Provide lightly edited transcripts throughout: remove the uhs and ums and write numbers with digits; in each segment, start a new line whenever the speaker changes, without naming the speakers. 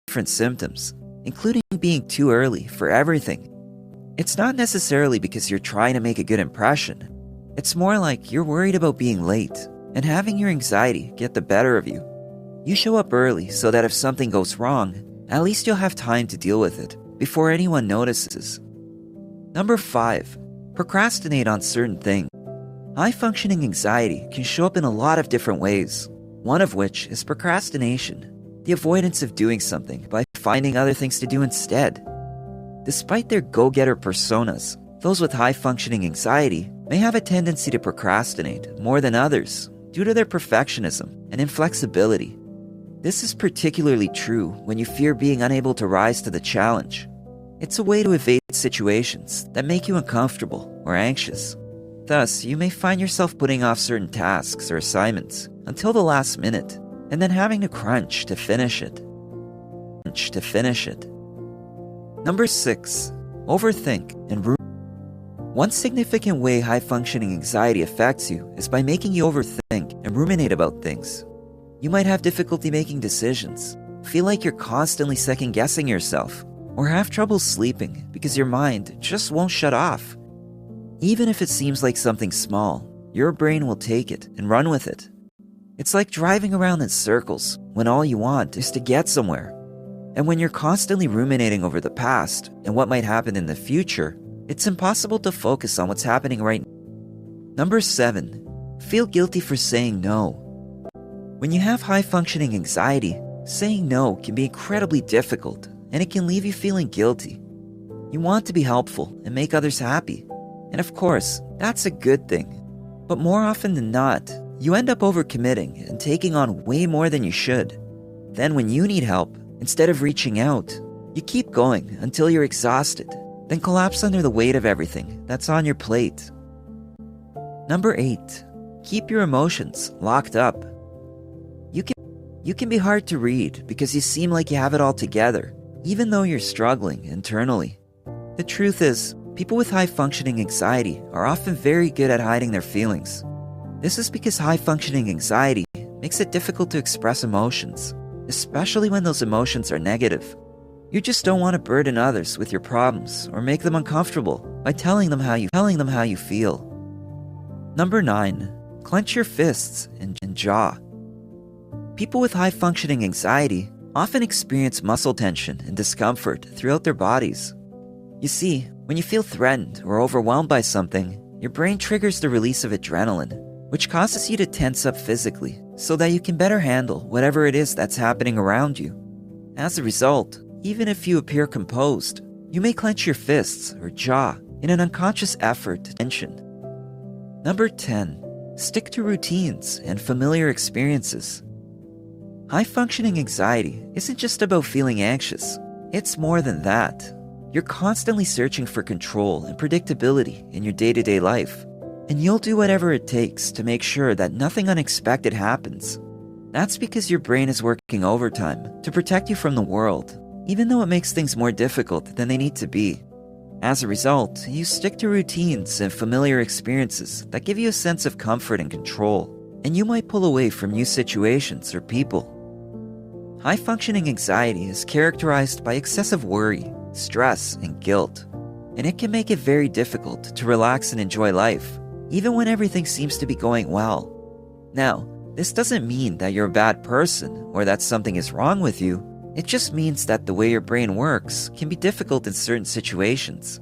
different symptoms, including being too early for everything. It's not necessarily because you're trying to make a good impression. It's more like you're worried about being late and having your anxiety get the better of you. You show up early so that if something goes wrong, at least you'll have time to deal with it before anyone notices. Number 5. Procrastinate on certain things. High-functioning anxiety can show up in a lot of different ways, one of which is procrastination, the avoidance of doing something by finding other things to do instead. Despite their go-getter personas, those with high-functioning anxiety may have a tendency to procrastinate more than others due to their perfectionism and inflexibility. This is particularly true when you fear being unable to rise to the challenge. It's a way to evade situations that make you uncomfortable or anxious. Thus, you may find yourself putting off certain tasks or assignments until the last minute, and then having to crunch to finish it. Number 6. Overthink and ruminate. One significant way high-functioning anxiety affects you is by making you overthink and ruminate about things. You might have difficulty making decisions, feel like you're constantly second-guessing yourself, or have trouble sleeping because your mind just won't shut off. Even if it seems like something small, your brain will take it and run with it. It's like driving around in circles when all you want is to get somewhere. And when you're constantly ruminating over the past and what might happen in the future, it's impossible to focus on what's happening right now. Number 7. Feel guilty for saying no. When you have high-functioning anxiety, saying no can be incredibly difficult, and it can leave you feeling guilty. You want to be helpful and make others happy. And of course, that's a good thing. But more often than not, you end up overcommitting and taking on way more than you should. Then when you need help, instead of reaching out, you keep going until you're exhausted, then collapse under the weight of everything that's on your plate. Number 8. Keep your emotions locked up. You can be hard to read because you seem like you have it all together, even though you're struggling internally. The truth is, people with high-functioning anxiety are often very good at hiding their feelings. This is because high-functioning anxiety makes it difficult to express emotions, especially when those emotions are negative. You just don't want to burden others with your problems or make them uncomfortable by telling them how you feel. Number 9. Clench your fists and jaw. People with high-functioning anxiety often experience muscle tension and discomfort throughout their bodies. You see, when you feel threatened or overwhelmed by something, your brain triggers the release of adrenaline, which causes you to tense up physically so that you can better handle whatever it is that's happening around you. As a result, even if you appear composed, you may clench your fists or jaw in an unconscious effort to tension. Number 10. Stick to routines and familiar experiences. High-functioning anxiety isn't just about feeling anxious. It's more than that. You're constantly searching for control and predictability in your day-to-day life, and you'll do whatever it takes to make sure that nothing unexpected happens. That's because your brain is working overtime to protect you from the world, even though it makes things more difficult than they need to be. As a result, you stick to routines and familiar experiences that give you a sense of comfort and control, and you might pull away from new situations or people. High-functioning anxiety is characterized by excessive worry, stress, and guilt, and it can make it very difficult to relax and enjoy life, even when everything seems to be going well. Now, this doesn't mean that you're a bad person or that something is wrong with you. It just means that the way your brain works can be difficult in certain situations.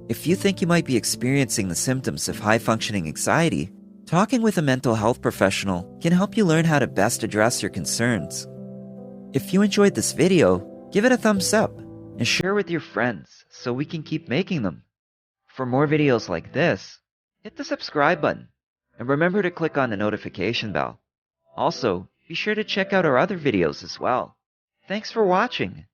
If you think you might be experiencing the symptoms of high-functioning anxiety, talking with a mental health professional can help you learn how to best address your concerns. If you enjoyed this video, give it a thumbs up and share with your friends so we can keep making them. For more videos like this, hit the subscribe button and remember to click on the notification bell. Also, be sure to check out our other videos as well. Thanks for watching.